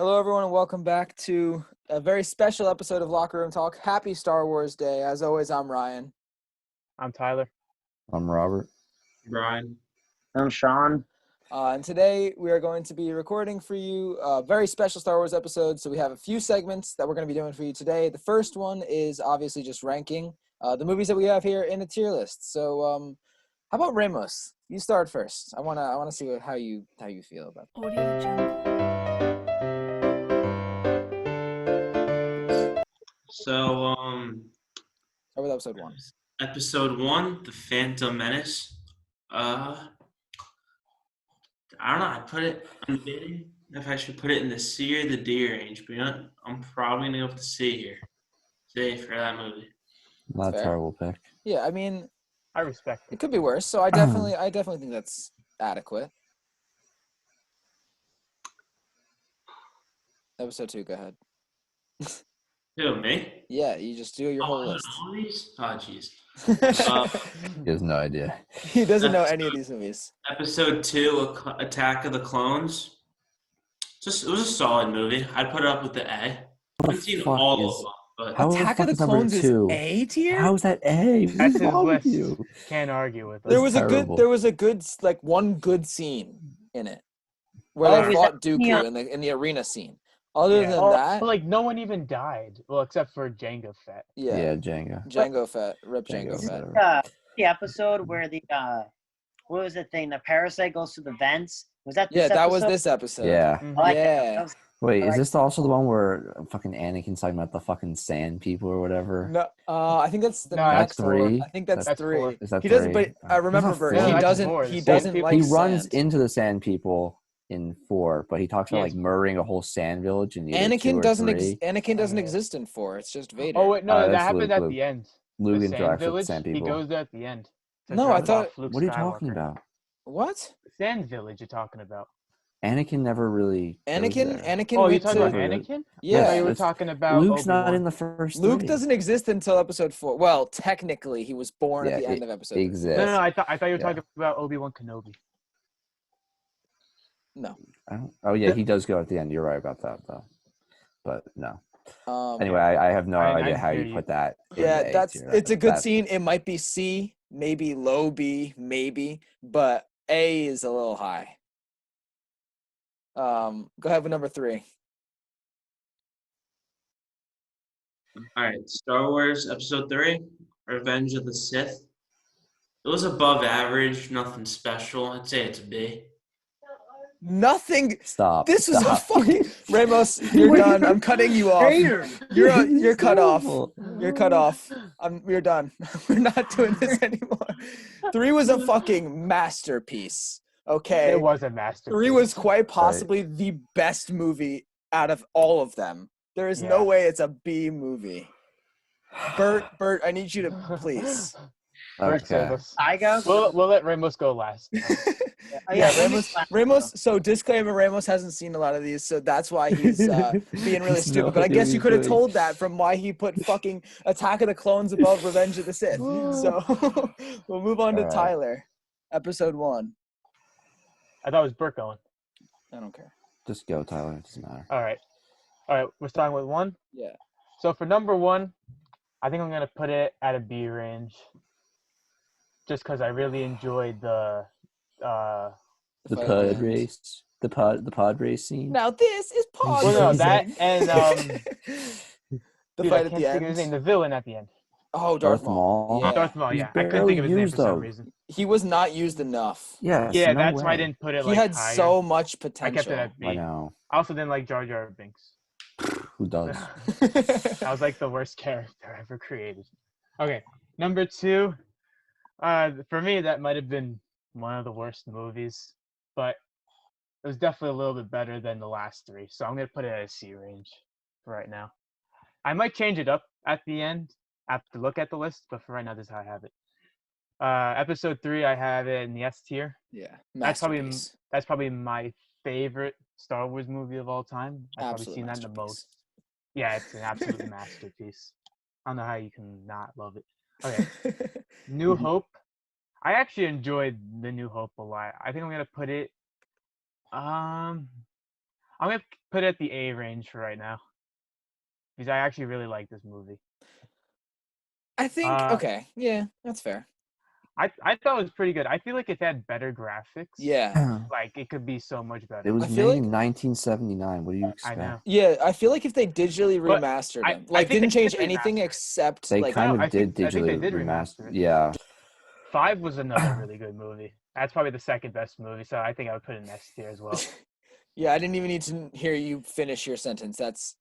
Hello, everyone, and welcome back to a very special episode of Locker Room Talk. Happy Star Wars Day. As always, I'm Ryan. I'm Tyler. I'm Robert. Brian. I'm Sean. And today we are going to be recording for you a very special Star Wars episode. So we have a few segments that we're going to be doing for you today. The first one is obviously just ranking the movies that we have here in a tier list. So how about Ramos? You start first. I wanna see how you feel about it. Audio Jungle. So, Start with episode 1. episode 1, The Phantom Menace. I don't know. I put it. I'm debating if I should put it in the C or the D range, but you know, I'm probably gonna go with the C here. C for that movie. Not a Fair. terrible pick. Yeah, I mean, I respect it it. could be worse. So I definitely think that's adequate. Episode 2, go ahead. Who, me? Yeah, you just do your whole Oh, list. all these? Oh, jeez. He has no idea. He doesn't know any of these movies. Episode 2, Attack of the Clones. It was a solid movie. I'd put it up with the A. I haven't seen fuck all is- of them, but How Attack the of the fuck is number Clones is 2? A tier? How is that A? That's What's his wrong with list. you? Can't argue with There us. was terrible. there was a good like one good scene in it where Oh, they is fought that- Dooku yeah. in the arena scene. Other than Oh, that, but like no one even died. Well, except for Jango Fett. yeah, Jenga. Django Fett, rip Django Fett. whatever. The episode where what was the thing? The parasite goes through the vents. Was that Yeah, this that was episode? this episode. Yeah. Mhm. I like that. Yeah. That was- Wait, is Alright. this also the one where fucking Anakin's talking about the fucking sand people or whatever? No, I think that's the No, next that's 3. one. I think that's That's 3. 4. Is that He doesn't, 3? but I remember, It's not Bert, four. he No, that's doesn't. 4. He The doesn't sand like He sand. runs into the sand people in 4, but he talks about Yes. like murdering a whole sand village in either 2 Anakin or doesn't. 3. Anakin doesn't Yeah. exist in 4. It's just Vader. Oh wait, no, that that's happened Luke, at Luke. the end. Luke The sand interacts with village. sand He people. goes there at the end. to No, I drop thought- off Luke What are you talking Skywalker. about? What? Sand village. You're talking about. Anakin never really goes Anakin. there. Anakin. Oh, you went talking to- about Really? Anakin? I thought Yeah. you were it's- talking about Luke's not Obi-Wan. in the first Luke 3. doesn't exist until episode 4. Well, technically, he was born Yeah, at the end it of episode. He 3. exists. No, I thought you were Yeah. talking about Obi-Wan Kenobi. No. Oh yeah, he does go at the end. You're right about that though. But no. Um, Anyway, I have no I idea how hear you you. put that. in Yeah, the A that's tier. it's a good That- scene. It might be C, maybe low B, maybe, but A is a little high. Go ahead with number 3. all right. Star Wars Episode 3, Revenge of the Sith. It was above average, nothing special. I'd say it's a B. Nothing. Stop. This was a stop. fucking Ramos. You're done. I'm cutting you off. You're cut off. Awful. You're cut off. You're done. We're not doing this anymore. 3 was a fucking masterpiece. Okay. It was a masterpiece. 3 was quite possibly the best movie out of all of them. There is no Yeah. way it's a B movie. Bert, I need you to please. Bert, save Okay. us. I go. We'll let Ramos go last. Oh, Yeah, let me Ramos. slap Ramos. So disclaimer: Ramos hasn't seen a lot of these, so that's why he's being really He's stupid. not But I guess you doing could have good. told that from why he put fucking Attack of the Clones above Revenge of the Sith. So we'll move on to Alright. Tyler, episode 1. I thought it was Bert going. I don't care. Just go, Tyler. It doesn't matter. All right. We're starting with 1. Yeah. So for number 1, I think I'm gonna put it at a B range, just because I really enjoyed the. The fight at pod the end. race. The pod race scene. Now this is pod. Well, no, racing. that and the dude, fight I at can't the think of his name. end. The villain at the end. Oh, Darth Darth Maul. Maul. Yeah. Darth Maul. He's Yeah, I couldn't barely think of his name used, for some though. reason. He was not used enough. Yes. Yeah, no that's why I way. didn't put it He like had higher. so much I potential. kept it at B. I know. I also didn't like Jar Jar Binks. Who does? That was like the worst character ever created. Okay, number 2. For me, that might have been one of the worst movies, but it was definitely a little bit better than the last 3. So I'm gonna put it at a C range for right now. I might change it up at the end after look at the list, but for right now, this is how I have it. Episode 3, I have it in the S tier. Yeah. That's probably Masterpiece. that's probably my favorite Star Wars movie of all time. I've probably Absolute seen that the masterpiece. most. Yeah, it's an absolute masterpiece. I don't know how you can not love it. Okay, New Hope. I actually enjoyed the New Hope a lot. I think I'm gonna put it. I'm I'm gonna put it at the A range for right now because I actually really like this movie. I think Uh, okay, yeah, that's fair. I thought it was pretty good. I feel like if it had better graphics, Yeah, like it could be so much better. It was I made feel like- in 1979. What do you I expect? know. yeah. I feel like if they digitally But remastered I them, like think didn't they change did anything remaster it. except They like kind No, I of did think they digitally did remaster. remaster it. Yeah. 5 was another really good movie. That's probably the second best movie, so I think I would put it in S tier as well. yeah. I didn't even need to hear you finish your sentence. That's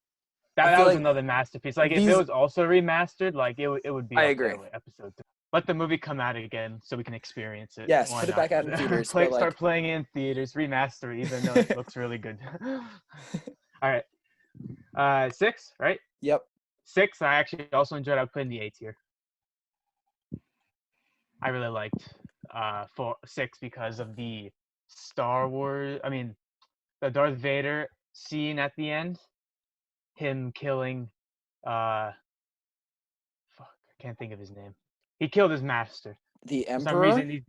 I That feel was like another masterpiece. Like if these- it was also remastered, like it would be I up agree. there with episode 3. Let the movie come out again so we can experience it. Yes, Why put it not? back out in theaters, but, Start like- playing it in theaters, remaster it, even though it looks really good. All right. 6, right? yep. 6, I actually also enjoyed. I would put in the A tier. I really liked 6 because of the Star Wars. I mean, the Darth Vader scene at the end. Him killing. Fuck, I can't think of his name. He killed his master. The For Emperor. some reason, the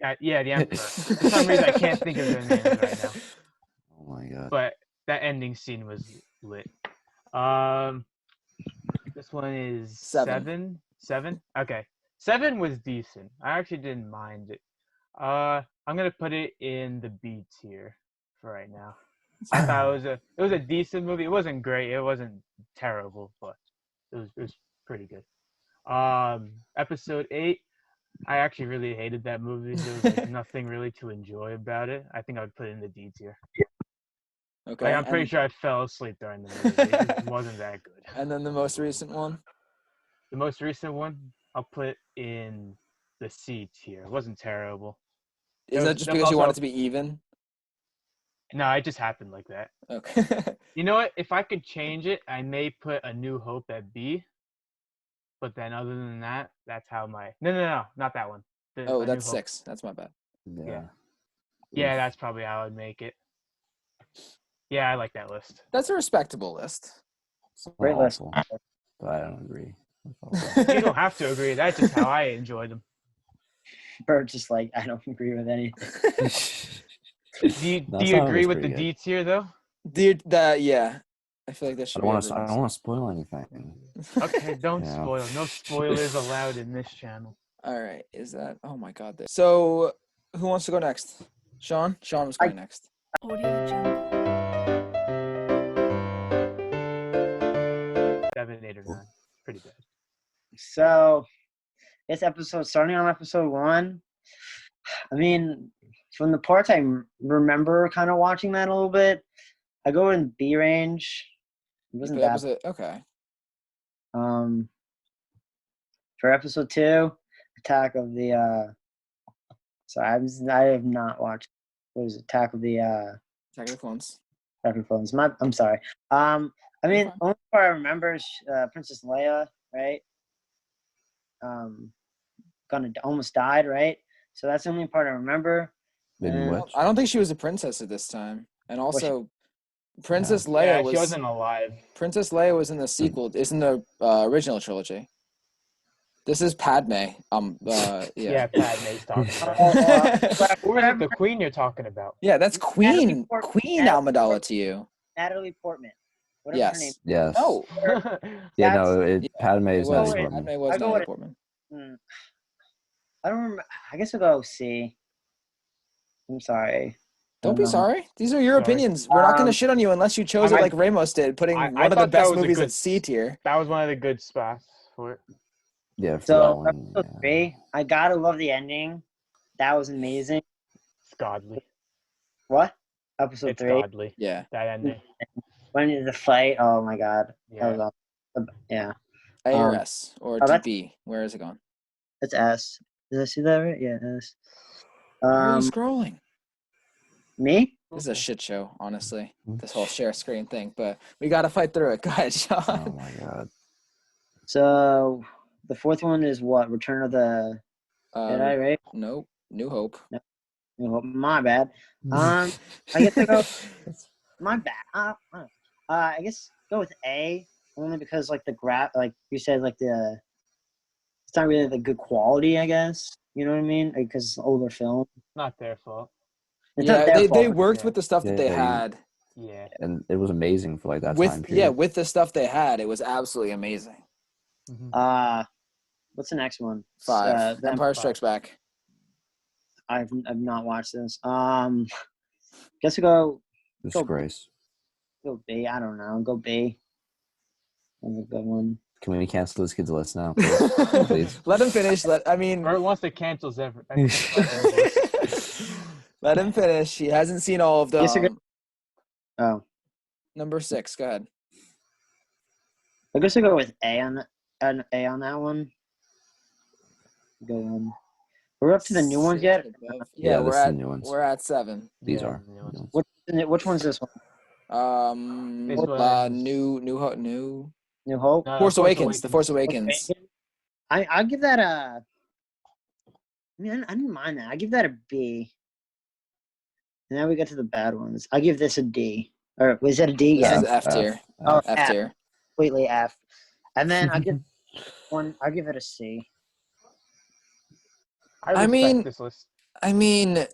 Emperor. For some reason, I can't think of their names right now. Oh my god. But that ending scene was lit. This one is 7. 7. Okay, 7 was decent. I actually didn't mind it. I'm gonna put it in the B tier for right now. I thought it was a decent movie. It wasn't great. It wasn't terrible, but it was pretty good. Episode 8. I actually really hated that movie. There was like nothing really to enjoy about it. I think I would put it in the D tier. Okay. Like I'm pretty and, sure I fell asleep during the movie. It just wasn't that good. and then the most recent one. The most recent one, I'll put in the C tier. It wasn't terrible. Is that just because you want it to be even? No, it just happened like that. Okay. You know what? If I could change it, I may put A New Hope at B. But then other than that, that's how my no, not that one. A oh, New that's Hope. 6. That's my bad. Yeah. Yeah, Oof. that's probably how I'd make it. Yeah, I like that list. That's a respectable list. It's not Great list. awful, but I don't agree. with all that. You don't have to agree. That's just how I enjoy them. Bert just like I don't agree with anything. Do No, you some of agree it's with the pretty D tier though? Dude, yeah. I feel like that I should don't be want to. I everyone's. don't want to spoil anything. Okay, don't Yeah. spoil. No spoilers allowed in this channel. All right. Is that? Oh my God. So, who wants to go next? Sean. Sean was going next. Audio Jungle. 7, 8, or 9. Pretty bad. So, this episode, starting on episode 1, I mean, from the parts I remember kind of watching that a little bit, I go in B range. It wasn't That that. was it. Okay. For episode 2, Attack of the. Sorry, I have not watched. What is it? Attack of the Attack of the Clones. Phones. I'm sorry. I mean, Okay. only part I remember is Princess Leia, right? Almost died, right? So that's the only part I remember. In Uh, which? I don't think she was a princess at this time, and she- also, Princess Leia Yeah, was. she wasn't alive. Princess Leia was in the sequel. It's in the original trilogy. This is Padme. Yeah, Yeah. Padme's talking about. Who is it? The Queen you're talking about? Yeah, that's Queen. Portman. Queen Natalie Amidala to you. Natalie Portman. Whatever her name. Yes. Yes. No. Yeah. No. That's- Padme It is was. not wait, important. Padme was I'll go Natalie with- Portman. I don't remember. I guess I'll go C. I'm sorry. Don't be Um, sorry. These are your Sorry. opinions. We're not going to Um, shit on you unless you chose it I- like Ramos did, putting I one of the thought that best was a movies good- at C tier. That was one of the good spots for it. Yeah. For that So one. episode Yeah. 3, I gotta love the ending. That was amazing. It's godly. What? Episode It's 3. godly. Yeah. That ending. When did the fight? Oh my god. That Yeah. was awesome. Yeah. A or Um, S or oh, that's- B. Where is it gone? It's S. Did I see that right? Yeah, S. Why are you scrolling? Me? This is a shit show, honestly. This whole share screen thing, but we got to fight through it. Go ahead, Sean. Oh my god. So the fourth one is what? Return of the Jedi, right? Nope. New Hope. Oh, my bad. I guess I go. My bad. I guess go with A only because like like you said, like it's not really the good quality. I guess you know what I mean because older film. Not their fault. It's yeah, not their they fault. worked yeah. with the stuff that they Yeah, you- had. Yeah. and it was amazing for like that time with period. with the stuff they had, it was absolutely amazing. Mhm. What's the next one? 5. The Empire Strikes Back. I've not watched this. Guess we go Disgrace. B. I don't know. Go B. That's a good one. Can we cancel this kid's list now, please? Please. Let him finish. I mean, Bert wants to cancel every. let him finish. He hasn't seen all of them. Yes, Oh, Number 6. Go ahead. I guess I go with an A on that one. Good one. We're up to the new ones yet? Yeah, this we're is the at new ones. we're at 7. These Yeah, are. the new ones. Which one's this one? This one's- New Hope. Force Awakens. The Force Awakens. I give that a. I mean, I didn't mind that. I give that a B. And now we get to the bad ones. I give this a D. Or was that a D? This Yeah, is F tier. Oh, F tier. completely F. And then I give it a C. I mean- respect this list. I mean,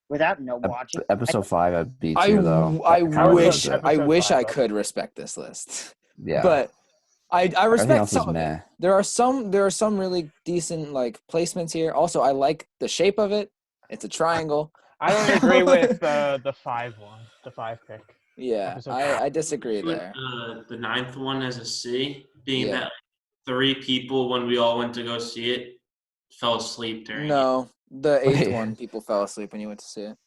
Without watching. Episode 5 at B I tier though. I That wish was it. I wish I Episode 5, could respect this list. Yeah. But I Everything respect else is some of it. meh. There are some really decent like placements here. Also, I like the shape of it. It's a triangle. I don't agree with the 5 one, the 5 pick. Yeah, Episode I disagree Put, there. the 9th one as a C, being Yeah. that 3 people when we all went to go see it fell asleep during it. No, the 8th Wait. one, people fell asleep when you went to see it.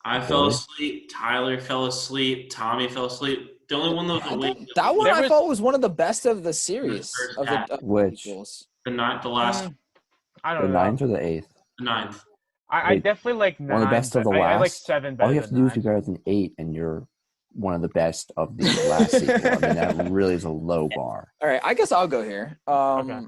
I fell Really? asleep. Tyler fell asleep. Tommy fell asleep. The only one that was awake. That one There I was- thought was one of the best of the series first of half. the Which? sequels. The last, I The don't know. 9th or the 8th? the 9th. I Wait, definitely like 9. One of the best of the but I like last? 7 better All you have to than do is be 9. better than 8, and you're one of the best of the last sequel. I mean, that really is a low bar. All right, I guess I'll go here. Okay.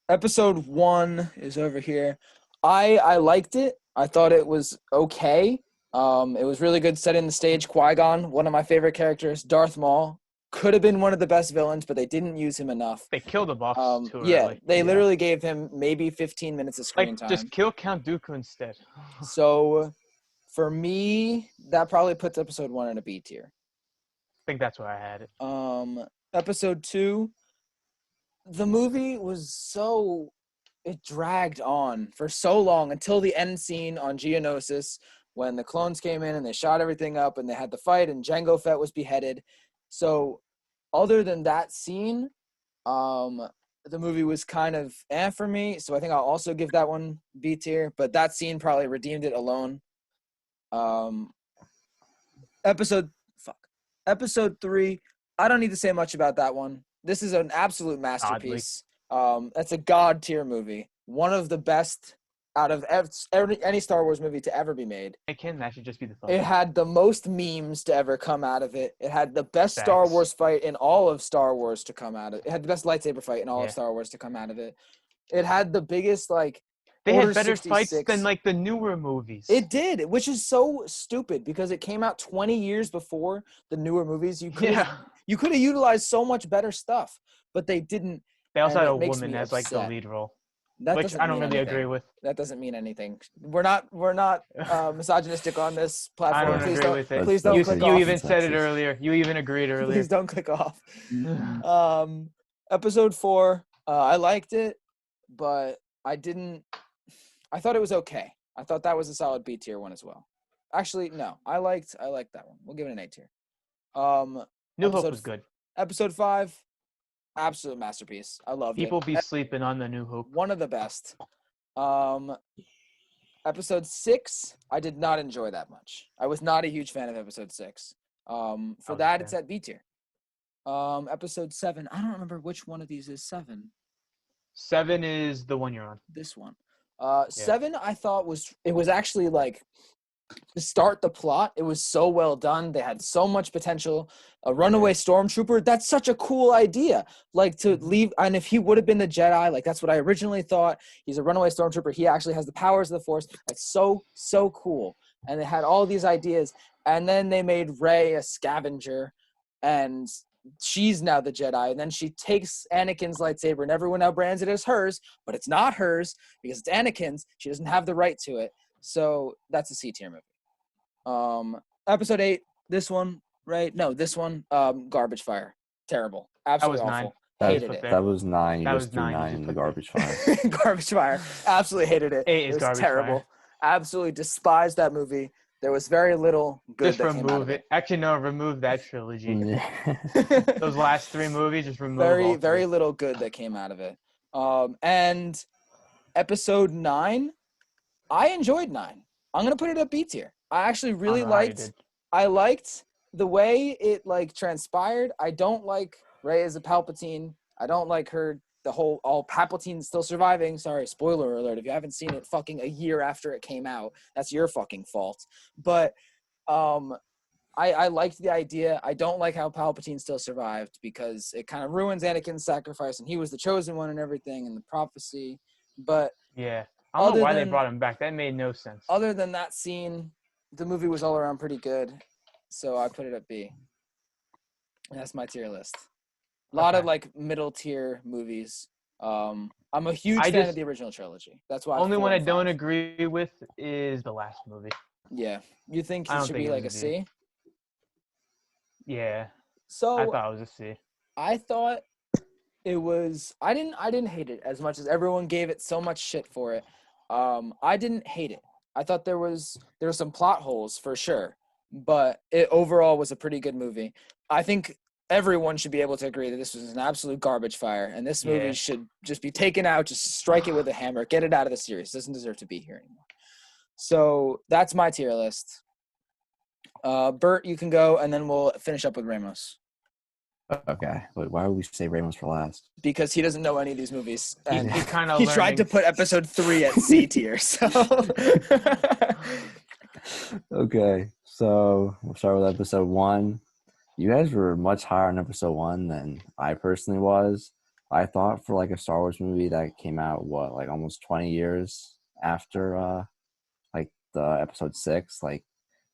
Episode 1 is over here. I liked it. I thought it was okay. It was really good setting the stage. Qui-Gon, one of my favorite characters. Darth Maul could have been one of the best villains, but they didn't use him enough. They killed him off too Yeah, early. they literally gave him maybe 15 minutes of screen like time. just kill Count Dooku instead. So for me, that probably puts episode 1 in a B tier. I think that's where I had it. Episode 2, the movie was it dragged on for so long until the end scene on Geonosis when the clones came in and they shot everything up and they had the fight and Jango Fett was beheaded. So other than that scene, the movie was kind of for me. So I think I'll also give that one B tier, but that scene probably redeemed it alone. Episode 3, I don't need to say much about that one. This is an absolute masterpiece. That's a god tier movie. One of the best out of any Star Wars movie to ever be made. That should just be the fun. It had the most memes to ever come out of it. It had the best Star Facts. Wars fight in all of Star Wars to come out of it. It had the best lightsaber fight in all of Yeah. Star Wars to come out of it. It had the biggest They Order had better 66. fights than like the newer movies. It did, which is so stupid because it came out 20 years before the newer movies. You could have utilized so much better stuff, but they didn't. They also and had it a makes woman me as like the upset. lead role, That which doesn't I don't mean really anything. agree with. That doesn't mean anything. We're not misogynistic on this I platform. don't Please agree don't. with it. Please don't You, click you off. even said it Sexist. earlier. You even agreed earlier. Please don't click off. Mhm. Episode 4, I liked it, but I thought it was okay. I thought that was a solid B tier one as well. Actually, no, I liked that one. We'll give it an A tier. New Hope episode was good. Episode 5, absolute masterpiece. I loved People it. be sleeping on the New Hope. One of the best. Episode 6, I did not enjoy that much. I was not a huge fan of episode 6. For Oh, that, yeah. it's at B tier. Episode 7, I don't remember which one of these is 7. 7 is the one you're on. This one. 7, I thought was actually like to start the plot. It was so well done. They had so much potential. A runaway stormtrooper, that's such a cool idea. Like to leave, and if he would have been the Jedi, like that's what I originally thought. He's a runaway stormtrooper. He actually has the powers of the Force. That's so cool. And they had all these ideas. And then they made Rey a scavenger, and she's now the Jedi. And then she takes Anakin's lightsaber, and everyone now brands it as hers, but it's not hers because it's Anakin's. She doesn't have the right to it. So that's a C tier movie. Episode 8, This one, right? No, this one. Garbage Fire. Terrible. That Absolutely was awful. 9. That, Hated put it. there. that was 9. You That just was threw 9, you 9 just in the put there. garbage fire. Garbage Fire. Absolutely hated it. 8 It is was Garbage terrible. Fire. Absolutely despised that movie. There was very little good Just that came out remove of it. Actually, no, remove that trilogy. it. Those last 3 movies, just remove very all very 3. little good that came out of it. And episode 9, I enjoyed 9. I'm gonna put it at B tier. I actually I don't really know how you liked. did. I liked the way it like transpired. I don't like Rey as a Palpatine. I don't like her. The whole all Palpatine still surviving. Sorry, spoiler alert. If you haven't seen it, fucking a year after it came out, that's your fucking fault. But I liked the idea. I don't like how Palpatine still survived because it kind of ruins Anakin's sacrifice, and he was the chosen one and everything, and the prophecy. But Yeah. I don't know Other why they than- brought him back. That made no sense. other than that scene, the movie was all around pretty good. So I put it at B. And that's my tier list. A lot of Okay. like middle tier movies. I'm a huge I fan of just- the original trilogy. That's why. Only 4 one I and don't 5. agree with is the last movie. Yeah, you think I it don't should think be it like a was a C? Yeah. So I thought it was a C. I thought it was. I didn't hate it as much as everyone gave it so much shit for it. I didn't hate it. I thought there were some plot holes for sure, but it overall was a pretty good movie. I think everyone should be able to agree that this was an absolute garbage fire, and this movie Yeah. should just be taken out. Just strike it with a hammer. Get it out of the series. It doesn't deserve to be here anymore. So that's my tier list. Bert, you can go, and then we'll finish up with Ramos. Okay, but why would we say Ramos for last? Because he doesn't know any of these movies. And He kind of he tried to put episode 3 at C tier. So Okay, so we'll start with episode 1. You guys were much higher on episode 1 than I personally was. I thought for like a Star Wars movie that came out like almost 20 years after like the episode 6, like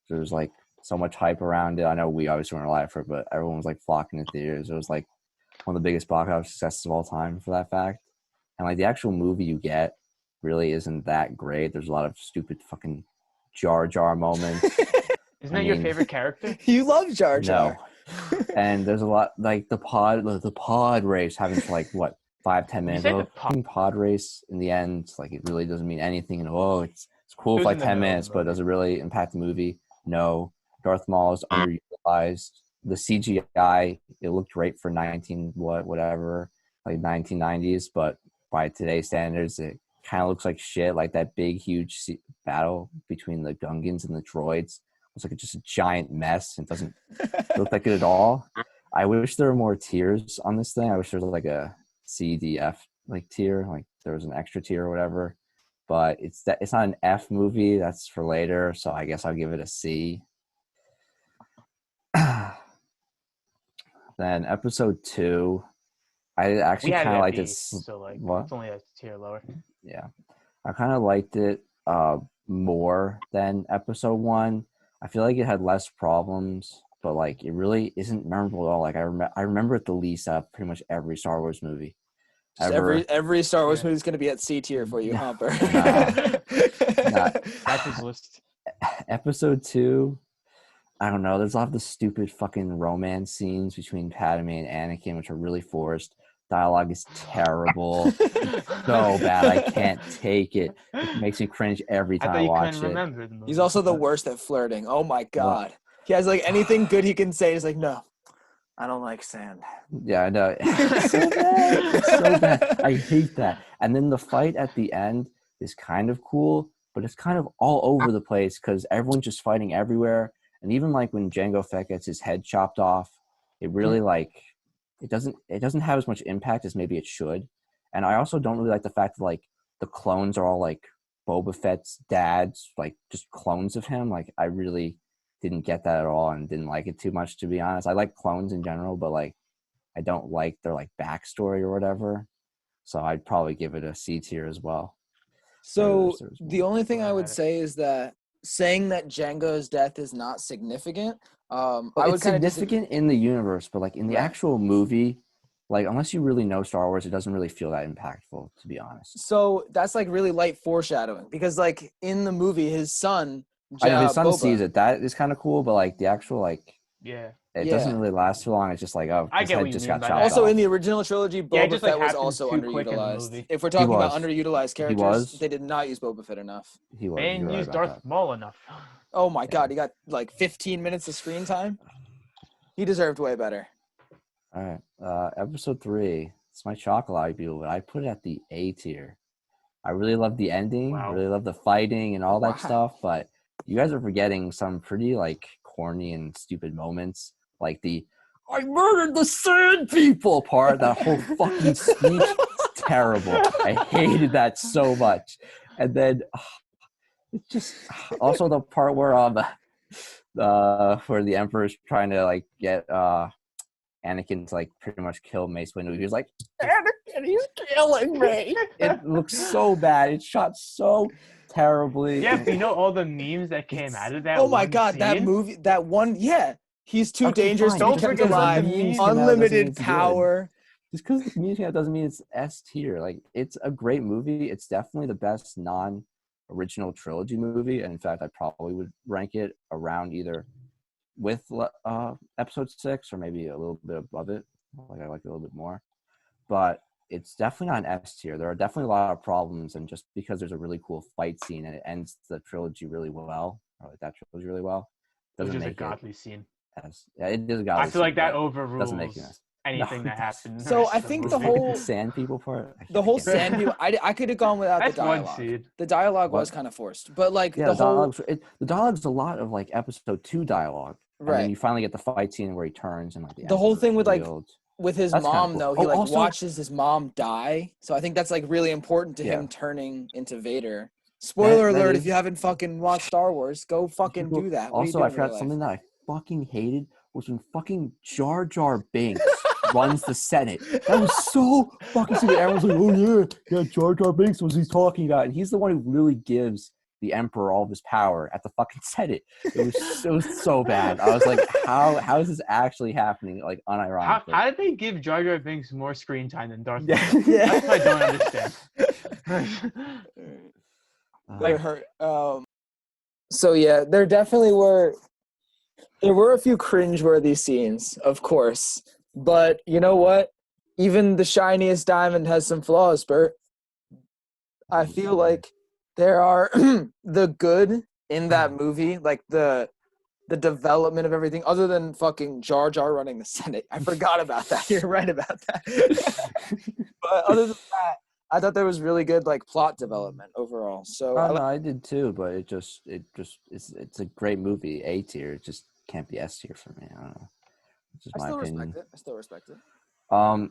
there was like so much hype around it. I know we obviously weren't alive for it, but everyone was like flocking to theaters. It was like one of the biggest box office successes of all time for that fact. And like the actual movie you get really isn't that great. There's a lot of stupid fucking Jar Jar moments. Isn't I that your mean- favorite character? you love Jar Jar. No. And there's a lot like the pod race having for like what 5-10 minutes. said The the pod- pod race in the end, like it really doesn't mean anything. And it's cool It for was like in the 10 middle of minutes, the but movie. does it really impact the movie? No. Darth Maul is underutilized. The CGI, it looked great for 1990s, but by today's standards, it kind of looks like shit. Like that big, huge battle between the Gungans and the droids. It's like just a giant mess. It doesn't look like it at all. I wish there were more tiers on this thing. I wish there was like a C, D, F like tier, like there was an extra tier or whatever. But it's not an F movie. That's for later. So I guess I'll give it a C. Then episode 2, I actually We had kind of it at liked B, it. so like What? it's only a tier lower. Yeah, I kind of liked it more than episode 1. I feel like it had less problems, but like it really isn't memorable at all. Like I remember it the least out of pretty much every Star Wars movie. Just ever. every Star Wars Yeah. movie is going to be at C tier for you, Nah. huh, Bert? Nah. That's his list. Episode 2, I don't know. There's a lot of the stupid fucking romance scenes between Padme and Anakin, which are really forced. Dialogue is terrible. So bad. I can't take it. It makes me cringe every I time thought I you watch couldn't it. remember the movie. He's also the worst at flirting. Oh my god. He has like anything good he can say. He's like, no, I don't like sand. Yeah, I know. It's so bad. It's so bad. I hate that. And then the fight at the end is kind of cool, but it's kind of all over the place because everyone's just fighting everywhere. And even like when Jango Fett gets his head chopped off, it really like it doesn't have as much impact as maybe it should. And I also don't really like the fact that like the clones are all like Boba Fett's dad's, like just clones of him. Like I really didn't get that at all and didn't like it too much, to be honest. I like clones in general, but like I don't like their like backstory or whatever. So I'd probably give it a C tier as well. So There's the more. only thing I Go would ahead. say is that saying that Django's death is not significant. But I would it's kind of significant in the universe, but like in the Right. actual movie, like unless you really know Star Wars, it doesn't really feel that impactful, to be honest. So that's like really light foreshadowing because like in the movie, his son I know his son Boba. sees it. That is kind of cool, but like the actual like Yeah. it Yeah. doesn't really last too long. It's just like, oh, I his get what head you just mean got by chopped that. Also, off. in the original trilogy, Yeah, it Boba just, like, Fett was happened also too quick in the underutilized. movie. If we're talking about was. underutilized characters, was. they did not use Boba Fett enough. He was. They didn't You're right use about Darth Maul enough. Oh my Yeah. God, he got like 15 minutes of screen time. He deserved way better. that. All right. Episode 3. It's my chocolate people, but I put it at the A tier. I really love the ending. Wow. Really love the fighting and all that Wow. stuff, but you guys are forgetting some pretty like corny and stupid moments, like the "I murdered the sand people" part. That whole fucking speech is terrible. I hated that so much. And then it's just also the part where where the Emperor's trying to like get Anakin to like pretty much kill Mace Windu. He was like, "Anakin, he's killing me." It looks so bad. It's shot so terribly. Yeah, and- but you know all the memes that came out of that. Oh my one God, that scene? movie, that one, yeah. He's too Okay, dangerous fine. to be Don't kept forget about the alive. memes came out doesn't mean Unlimited it's good. power. Just because the community out doesn't mean it's S tier. Like, it's a great movie. It's definitely the best non-original trilogy movie. And in fact, I probably would rank it around either with episode 6 or maybe a little bit above it. Like, I like it a little bit more. But it's definitely not an S tier. There are definitely a lot of problems, and just because there's a really cool fight scene and it ends the trilogy really well, or like that trilogy really well, Which doesn't is a make it godly scene. as it is a godly I feel like scene, that but overrules doesn't make it nice. anything No, that happened. in the So rest I of the think the movie. whole- the sand people part. The whole I can't- sand people, I could have gone without That's the one dialogue. scene. The dialogue was What? kind of forced, but like Yeah, the whole the dialogue's a lot of like episode 2 dialogue, and then right you finally get the fight scene where he turns and like The whole Emperor's thing with, like, revealed. with his That's kinda mom cool. though. He Oh, like also- watches his mom die, so I think that's like really important to him Yeah. turning into Vader. Spoiler that alert! is- If you haven't fucking watched Star Wars, go fucking do that. What are you Also, doing I in forgot real life? something that I fucking hated was when fucking Jar Jar Binks runs the Senate. That was so fucking stupid. Everyone's like, "Oh yeah, Jar Jar Binks was he's talking about," and he's the one who really gives the Emperor all of his power at the fucking Senate. It was so bad. I was like, how is this actually happening? Like unironically. How did they give Jar Jar Binks more screen time than Darth Yeah. Vader? Yeah. That's what I don't understand. They hurt. So yeah, there were a few cringeworthy scenes, of course, but you know what? Even the shiniest diamond has some flaws, Bert. I feel like there are the good in that movie, like the development of everything, other than fucking Jar Jar running the Senate. I forgot about that. You're right about that. But other than that, I thought there was really good like plot development overall. So I Oh no, I did too, but it's a great movie. A tier. It just can't be S tier for me. I don't know. It's just my still opinion. respect it. I still respect it.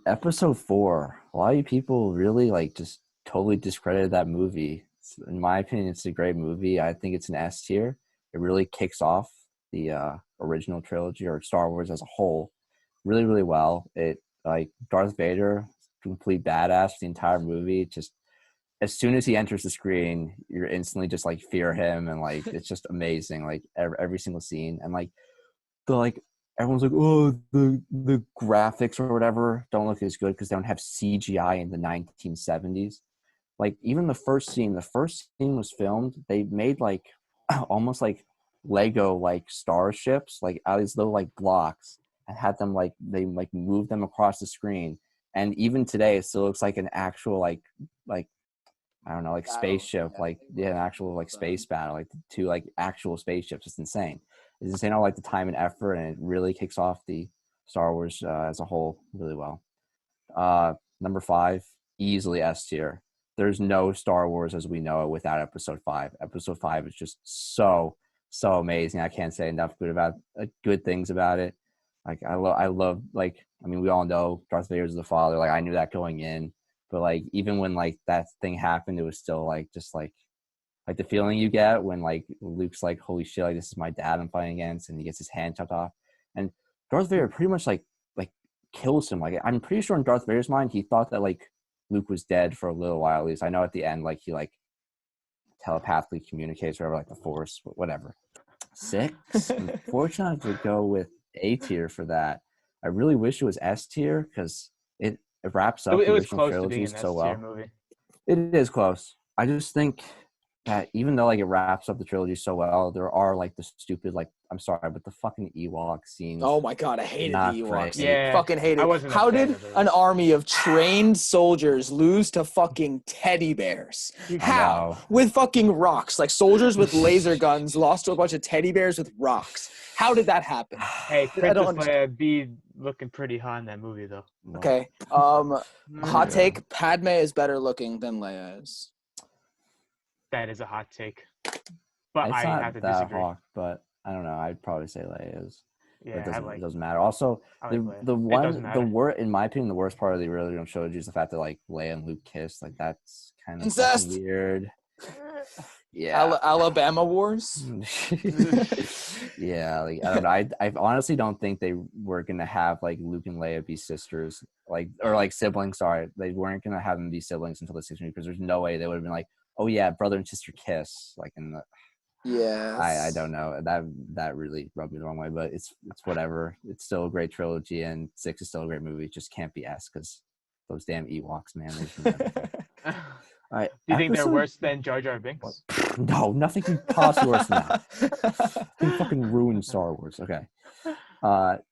Episode 4. A lot of you people really like just totally discredited that movie. In my opinion, it's a great movie. I think it's an S tier. It really kicks off the original trilogy or Star Wars as a whole really, really well. It like Darth Vader, complete badass the entire movie. Just as soon as he enters the screen, you're instantly just like fear him, and like it's just amazing. Like every single scene, and like the like everyone's like, oh, the graphics or whatever don't look as good because they don't have CGI in the 1970s. Like even the first scene was filmed. They made like almost like Lego like starships, like out of these little like blocks, and had them like they like moved them across the screen. And even today, it still looks like an actual like I don't know, like Battle, spaceship, yeah. like an actual like space battle, like two like actual spaceships. It's insane. It's insane all like the time and effort, and it really kicks off the Star Wars as a whole really well. Number 5, easily S tier. There's no Star Wars as we know it without Episode 5. Episode 5 is just so amazing. I can't say enough good things about it. Like I love like I mean we all know Darth Vader is the father. Like I knew that going in, but like even when like that thing happened, it was still like just like the feeling you get when like Luke's like, holy shit, like this is my dad I'm fighting against, and he gets his hand chopped off, and Darth Vader pretty much like kills him. Like I'm pretty sure in Darth Vader's mind he thought that like Luke was dead for a little while at least. I know at the end like he like telepathically communicates or whatever, like the Force, whatever. 6. Unfortunately, to go with A tier for that. I really wish it was S tier because it wraps up It the was original close to being trilogies an so S tier well. movie. It is close. I just think that even though like it wraps up the trilogy so well, there are like the stupid like I'm sorry, but the fucking Ewok scenes. Oh my god, I hated Not the Ewoks. great. Yeah, Fucking hated. I wasn't a How fan did of those. an army of trained soldiers lose to fucking teddy bears? You- I How? know. With fucking rocks. Like soldiers with laser guns lost to a bunch of teddy bears with rocks. How did that happen? Hey, I don't Princess Leia be looking pretty hot in that movie though. Well, Okay. Hot Yeah. take, Padme is better looking than Leia is. That is a hot take, but It's I not have to that disagree. hawk, but I don't know. I'd probably say Leia is. But Yeah, it doesn't matter. Also, I like Leia. the It one doesn't matter. in my opinion, the worst part of the original trilogy is the fact that like Leia and Luke kiss. Like that's kind of Incest! weird. Yeah. Alabama Wars? Yeah, like I don't know. I honestly don't think they were gonna have like Luke and Leia be sisters, like or like siblings. Sorry, they weren't gonna have them be siblings until the 6th movie because there's no way they would have been like, oh yeah, brother and sister kiss. Like in the Yeah. I don't know. That really rubbed me the wrong way, but it's whatever. It's still a great trilogy, and 6 is still a great movie. It just can't be S because those damn Ewoks, man. They ruined everything. All right, Do you think they're episode- worse than Jar Jar Binks? No, nothing can possibly worse than that. They fucking ruined Star Wars. Okay.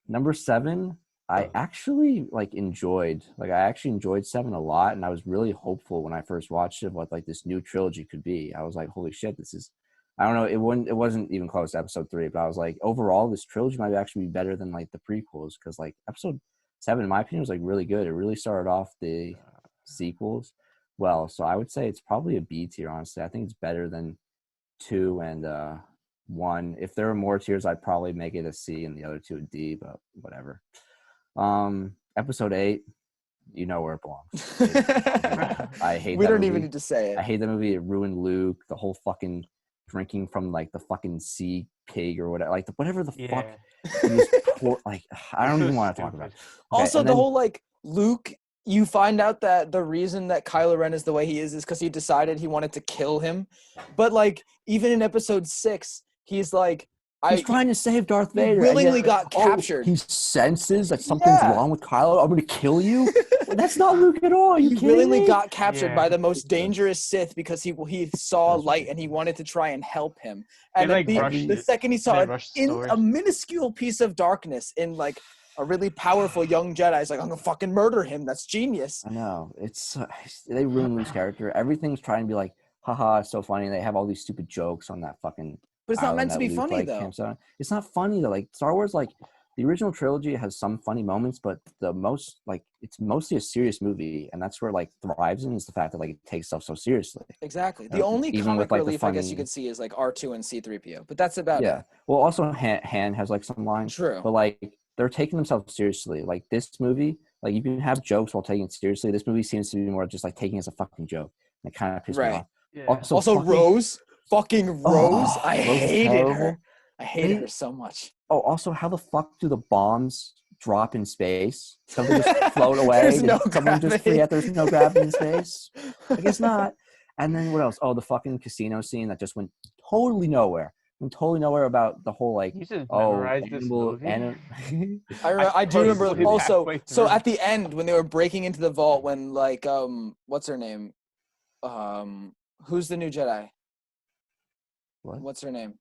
Number 7, I actually enjoyed 7 a lot, and I was really hopeful when I first watched it what like this new trilogy could be. I was like, holy shit, this is I don't know, it wasn't even close to episode 3, but I was like, overall this trilogy might actually be better than like the prequels because like episode 7 in my opinion was like really good. It really started off the sequels well, so I would say it's probably a B tier, honestly. I think it's better than 2 and 1. If there were more tiers, I'd probably make it a C and the other 2 a D, but whatever. Episode 8, you know where it belongs. I hate We that don't movie. even need to say I it. hate that movie. It ruined Luke. The whole fucking drinking from like the fucking sea pig or whatever. Like whatever the fuck. Yeah. He was poor, like I don't So even want to talk stupid. about it. Okay, Also, and the then- whole like Luke, you find out that the reason that Kylo Ren is the way he is because he decided he wanted to kill him. But like even in episode 6, he's like, he's trying to save Darth he Vader. and willingly yet- got captured. He senses that something's Yeah. wrong with Kylo. I'm going to kill you. That's not Luke at all. Are you He kidding willingly me? got captured Yeah. by the most dangerous Sith because he saw That's light and he wanted to try and help him. They, And like, the rushed it. second he saw They it rushed in story. a minuscule piece of darkness in like a really powerful young Jedi, he's like, I'm gonna fucking murder him. That's genius. I know. They ruin Luke's character. Everything's trying to be like, haha, it's so funny. They have all these stupid jokes on that fucking But it's not island meant to that be Luke, funny like, though. camps out. It's not funny though. Like Star Wars, like the original trilogy has some funny moments, but the most like it's mostly a serious movie, and that's where like thrives in is the fact that like it takes itself so seriously. Exactly. The only even comic with, like, the relief I guess you funny- could see is like R2 and C3PO, but that's about Yeah. it. Well, also Han has like some lines, True. but like they're taking themselves seriously. Like this movie, like you can have jokes while taking it seriously. This movie seems to be more just like taking it as a fucking joke. And it kind of pisses me Right. off. Yeah. Also, Also, fucking- fucking Rose, Oh, I Rose is hated terrible. her. I hated They- her so much. Oh, also, how the fuck do the bombs drop in space? Something just float away? There's no Did someone just gravity. forget there's no gravity in space? I guess not. And then what else? Oh, the fucking casino scene that just went totally nowhere. Went totally nowhere about the whole like You should oh memorize this animal. movie. I do remember totally also. halfway So through. at the end when they were breaking into the vault, when like what's her name? Who's the new Jedi? What? What's her name?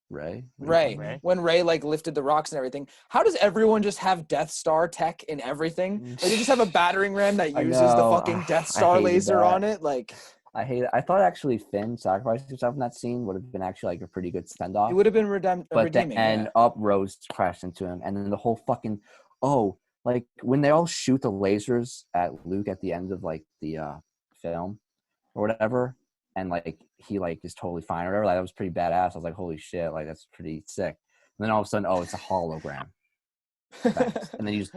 Ray? Ray. Ray? When Ray like lifted the rocks and everything. How does everyone just have Death Star tech in everything? Like they just have a battering ram that I uses the know. fucking Death I Star hated laser that. on it. Like I hate it. I thought actually Finn sacrificing himself in that scene would have been actually like a pretty good send off. it would have been But redeeming. then Yeah. up Rose crashed into him, and then the whole fucking like when they all shoot the lasers at Luke at the end of like the film or whatever, and like he like is totally fine or whatever. Like, that was pretty badass. I was like, holy shit, like that's pretty sick. And then all of a sudden, oh, it's a hologram, Thanks. And then he just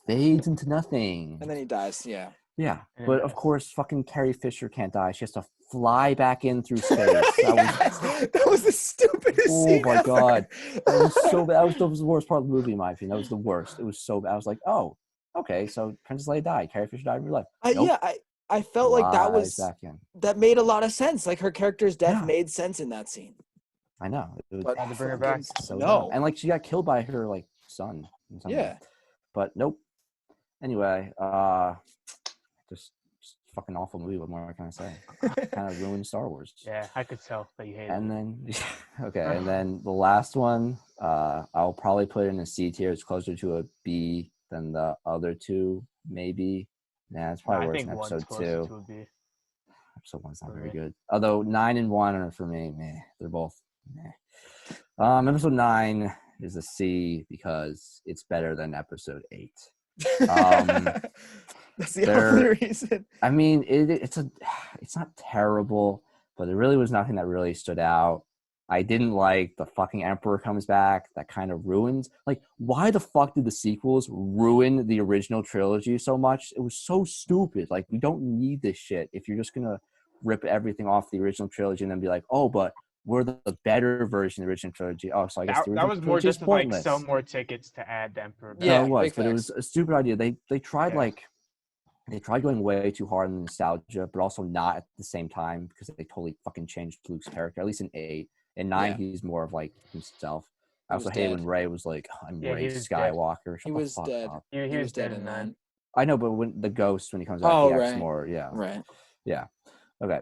fades into nothing. And then he dies. Yeah. Yeah, And but then of dies. courst, fucking Carrie Fisher can't die. She has to fly back in through space. That Yes! That was the stupidest Oh scene my ever. God. was so bad. That was the worst part of the movie, in my opinion. That was the worst. It was so bad. I was like, oh, okay, so Princess Leia died. Carrie Fisher died in real life. Nope. Yeah, I felt like that Flies was back in. that made a lot of sense. Like her character's death Yeah. made sense in that scene. I know. It was But Had to bring her fucking back. so no. dumb. And like she got killed by her like son. in some way. Yeah. But nope. Anyway, just fucking awful movie. What more can I say? Kind of ruined Star Wars. Yeah, I could tell that you hated And it. then, okay, and then the last one, I'll probably put it in a C tier. It's closer to a B than the other two, maybe. Nah, it's No, probably I worse think than one's episode closer 2. to a B. Episode 1's not for very me. good. Although 9 and 1 are for me, meh. They're both meh. Episode 9 is a C because it's better than episode 8. That's the there- only reason. I mean, it's not terrible, but there really was nothing that really stood out. I didn't like the fucking Emperor comes back. That kind of ruins. Like, why the fuck did the sequels ruin the original trilogy so much? It was so stupid. Like, we don't need this shit if you're just gonna rip everything off the original trilogy and then be like, oh, but we're the better version of the original trilogy. Oh, so I guess the That original was more trilogy is just to like pointless. sell more tickets to add the Emperor back. Yeah, No, it was, big but it facts. was a stupid idea. They tried Yeah. they tried going way too hard on nostalgia, but also not at the same time because they totally fucking changed Luke's character. At least in 8. In 9, Yeah. he's more of like himself. I He also was hated dead. when Ray was like, "I'm Yeah, he Ray was dead. Skywalker." Shut He the was fuck dead. up. He was dead in 9. I know, but when the ghost when he comes back, Oh, he acts right. more. Yeah, Right. okay,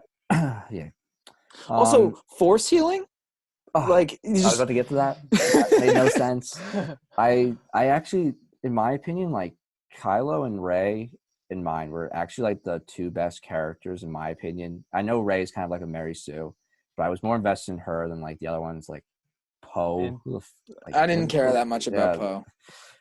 yeah. Also, force healing? oh, Like, you I was just about to get to that. That made no sense. I actually, in my opinion, like Kylo and Rey in mine were actually like the 2 best characters in my opinion. I know Rey is kind of like a Mary Sue, but I was more invested in her than like the other ones, like Poe. And- Who the f- like, I didn't what- care what- that much about yeah. Poe.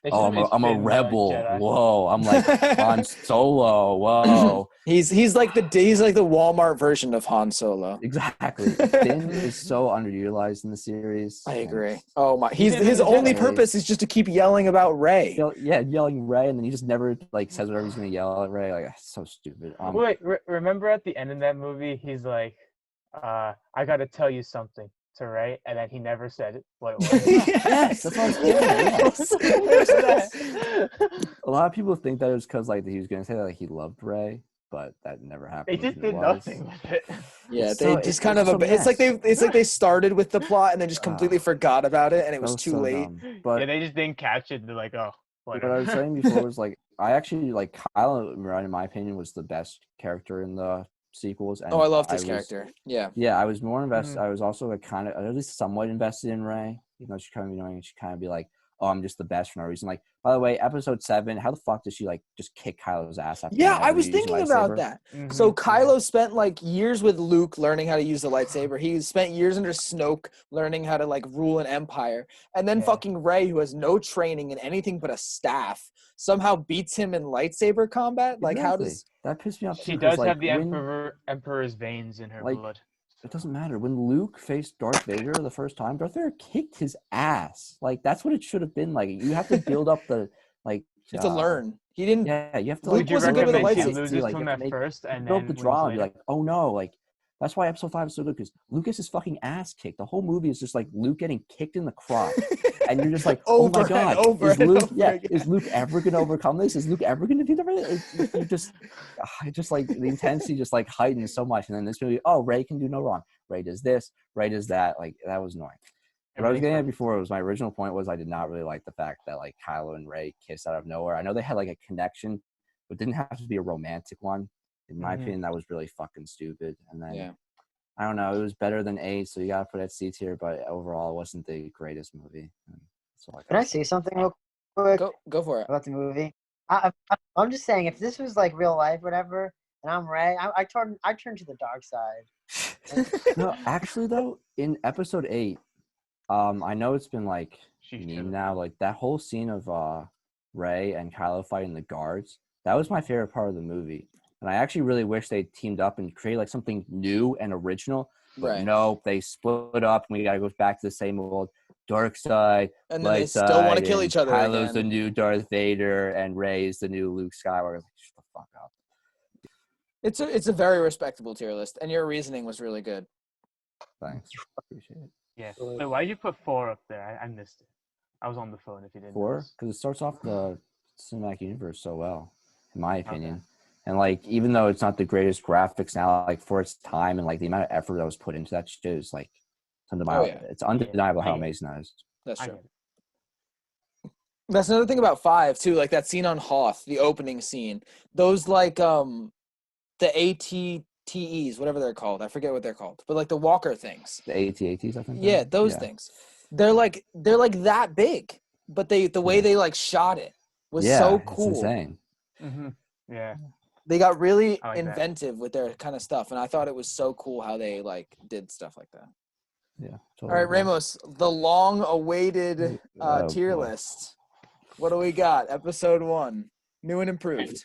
They Oh, should've made I'm a Finn the rebel. Jedi. Whoa, I'm like Han Solo. Whoa, He's like the Walmart version of Han Solo. exactly. Finn is so underutilized in the series. I and agree. Oh my! He did His in the only Jedi. purpose is just to keep yelling about Rey. yelling Ray, and then he just never like says whatever he's gonna yell at Ray. Like, it's so stupid. Wait, remember at the end of that movie, he's like, "I got to tell you something to Ray," and then he never said it. What it was? Yes, that's what I was getting at, Where's that? A lot of people think that it was because like he was gonna say that like he loved Ray, but that never happened. They just It did was. nothing with it. Yeah, It's they so- just it- kind it's of so it's like they started with the plot and then just completely forgot about it, and it was too so late. dumb. But Yeah, they just didn't catch it. They're like, "Oh, what whatever." I was saying before was like I actually like Kylo Ren, in my opinion, was the best character in the sequels. And Oh, I loved his was- character. Yeah. Yeah, I was more invested. Mhm. I was also like kind of at least somewhat invested in Ray, even though she kind of be annoying. She kind of be like, "Oh, I'm just the best for no reason." Like, by the way, episode 7, how the fuck did she like just kick Kylo's ass after? Yeah, he I never was used a thinking about lightsaber? that. Mhm, So yeah. Kylo spent like years with Luke learning how to use the lightsaber. He spent years under Snoke learning how to like rule an empire. And then Yeah. fucking Rey, who has no training in anything but a staff, somehow beats him in lightsaber combat. Like, how Exactly. does that pissed me off? She too, 'cause, does like, have the when- Emperor's veins in her like, blood. It doesn't matter. When Luke faced Darth Vader the first time, Darth Vader kicked his ass. Like that's what it should have been. Like you have to build up the like. you have to learn? He didn't. Yeah, you have to. Luke like, Would you wasn't good build with up a recommend the she lightsaber. intensity, loses like, from you have that to make- first and build then the wins drama. Be later? like, oh no, like that's why episode 5 is so good because Luke gets his fucking ass kicked. The whole movie is just like Luke getting kicked in the crotch, and you're just like, oh Over my and god, over is and Luke? over Yeah, again. is Luke ever gonna overcome this? Is Luke ever gonna do that? You just, I just like the intensity just like heightens so much, and then this movie, oh, Ray can do no wrong. Ray does this, Ray does that. Like that was annoying. What I was getting at before was my original point was I did not really like the fact that like Kylo and Ray kissed out of nowhere. I know they had like a connection, but it didn't have to be a romantic one. In my Mhm. opinion, that was really fucking stupid. And then Yeah. I don't know, it was better than 8, so you gotta put it at C tier. But overall, it wasn't the greatest movie. And that's all Can I got. say something real quick Go for it. about the movie? I'm just saying, if this was like real life, whatever, and I'm Ray, I turn to the dark side. No, actually though, in episode 8, I know it's been like She meme should've. now, like that whole scene of Ray and Kylo fighting the guards. That was my favorite part of the movie, and I actually really wish they teamed up and created like something new and original. But Right. no, they split up, and we gotta go back to the same old dark side, And then light they still want to side, kill and each other Kylo's the again. new Darth Vader, and Ray's the new Luke Skywalker. Like, shut the fuck up. It's a very respectable tier list, and your reasoning was really good. Thanks, appreciate it. Yeah. Wait, why did you put 4 up there? I missed it. I was on the phone if you didn't. 4 notice. because it starts off the cinematic universe so well, in my opinion. And like, even though it's not the greatest graphics now, like for its time and like the amount of effort that was put into that shit is like it's undeniable. yeah. It's undeniable I how get it. amazing that is. That's I true. get it. That's another thing about 5 too, like that scene on Hoth, the opening scene. Those like the ATTEs, whatever they're called. I forget what they're called, but like the walker things. The AT-ATs, I think. Yeah, those things. They're like that big, but the way Yeah. they like shot it was Yeah, so it's cool. insane. Mm-hmm. Yeah. They got really I like that. inventive with their kind of stuff, and I thought it was so cool how they like did stuff like that. Yeah. All right, Ramos, the long-awaited Oh, tier boy. list. What do we got? Episode 1, new and improved.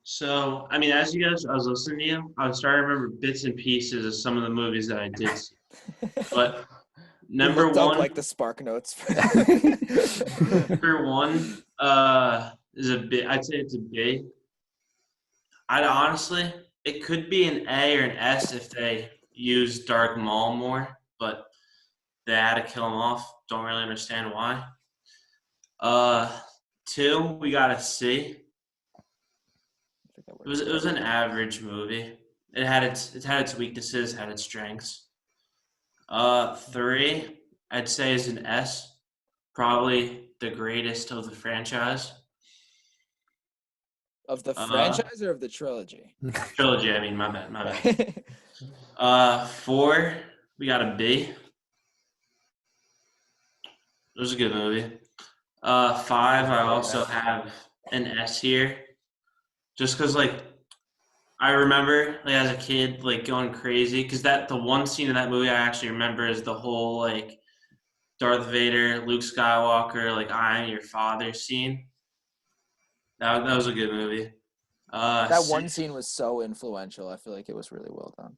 So, I mean, as I was listening to you, I was starting to remember bits and pieces of some of the movies that I did see. But number looked up, one, like the Spark Notes. number one, is a bit. I'd say it's a B. I'd honestly, it could be an A or an S if they use Dark Maul more, but they had to kill him off. Don't really understand why. 2, we got a C. It was an average movie. It had its weaknesses, had its strengths. 3, I'd say is an S. Probably the greatest of the franchise. Of the franchise or of the trilogy? Trilogy, I mean, my bad. 4, we got a B. It was a good movie. 5, I also have an S here. Just because, like, I remember, like, as a kid, like, going crazy. Because the one scene in that movie I actually remember is the whole, like, Darth Vader, Luke Skywalker, like, I am your father scene. That was a good movie. That one 6, scene was so influential. I feel like it was really well done.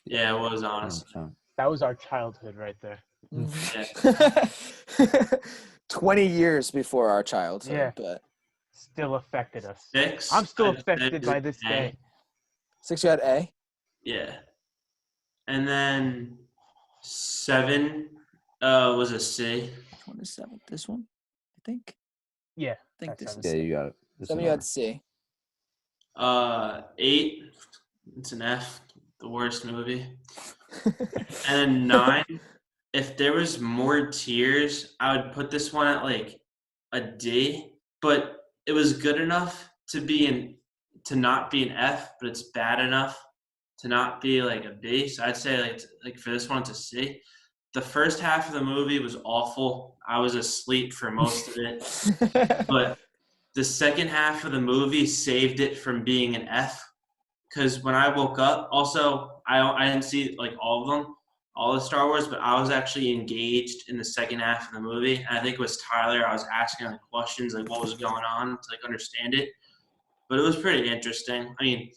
yeah, it was, honestly. 100%. That was our childhood right there. Yeah. 20 years before our childhood, Yeah. but Still affected us. 6. I'm still I'd say affected is by an this A. day. 6 you had A. Yeah. And then 7 was a C. Which one is 7? This one, I think. Yeah. I think that's this Yeah, is you got it. This 7. is You over. had C. 8, it's an F, the worst movie. And then 9, if there was more tiers, I would put this one at like a D, but it was good enough to not be an F, but it's bad enough to not be like a B. So I'd say like for this one it's a C. The first half of the movie was awful. I was asleep for most of it. But the second half of the movie saved it from being an F. Because when I woke up, also, I didn't see like all of them, all the Star Wars, but I was actually engaged in the second half of the movie. And I think it was Tyler. I was asking like questions, like what was going on to like understand it. But it was pretty interesting. I mean,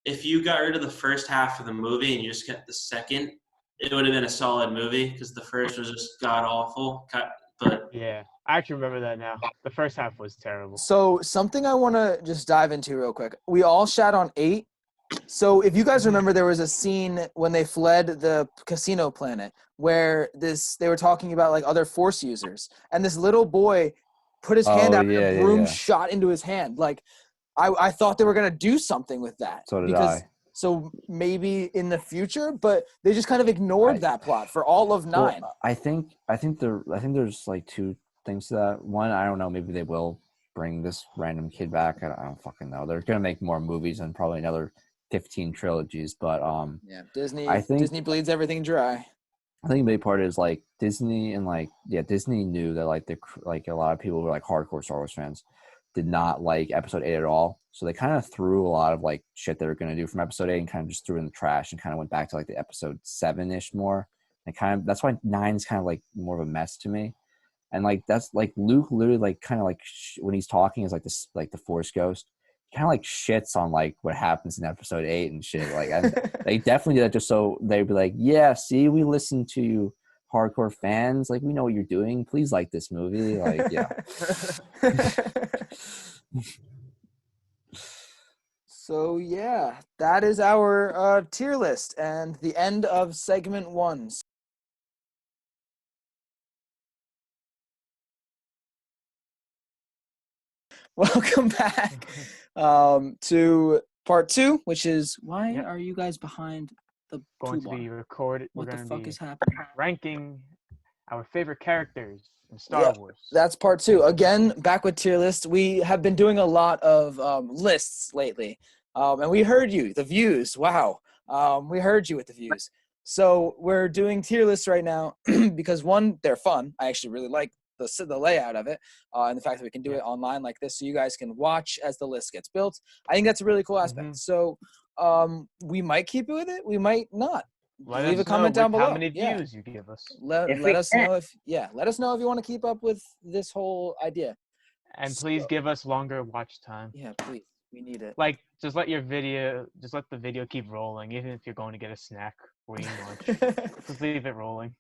if you got rid of the first half of the movie and you just kept the second, it would have been a solid movie because the first was just god awful. But Yeah. I actually remember that now. The first half was terrible. So something I want to just dive into real quick. We all shat on 8. So if you guys remember, there was a scene when they fled the casino planet where they were talking about like other Force users, and this little boy put his hand Oh, out and yeah, a yeah, broom yeah. shot into his hand. Like I thought they were gonna do something with that. So did I. So maybe in the future, but they just kind of ignored that plot for all of 9. Well, I think there's like 2 things to that. One, I don't know, maybe they will bring this random kid back. I don't fucking know. They're gonna make more movies and probably another 15 trilogies, but Yeah, Disney. I think- Disney bleeds everything dry. I think a big part is like Disney and Disney knew that like a lot of people were like hardcore Star Wars fans did not like episode 8 at all. So they kind of threw a lot of like shit they were going to do from episode 8 and kind of just threw it in the trash and kind of went back to like the episode 7-ish more. And kind of, that's why 9 is kind of like more of a mess to me. And like, that's like Luke literally like kind of like when he's talking is like this, like the Force ghost, kind of like shits on like what happens in episode 8 and shit. Like they definitely did that just so they'd be like, yeah, see, we listen to you hardcore fans. Like we know what you're doing. Please like this movie. Like, yeah. So yeah, that is our tier list and the end of segment 1. Welcome back to part 2, which is why Yep. are you guys behind the Going to toolbar? be recorded. What We're the going fuck to be is happening? ranking our favorite characters in Star Yeah, Wars. That's part 2. Again, back with tier list. We have been doing a lot of lists lately. And we heard you, the views. Wow. We heard you with the views. So we're doing tier lists right now because one, they're fun. I actually really like the layout of it and the fact that we can do it online like this so you guys can watch as the list gets built. I think that's a really cool aspect. So we might keep it with it. We might not. Leave a comment down below. How many views you give us. Let us know if let us know if you want to keep up with this whole idea. And please give us longer watch time. Yeah, please. We need it. Like, just let the video keep rolling, even if you're going to get a snack or eating lunch. Just leave it rolling.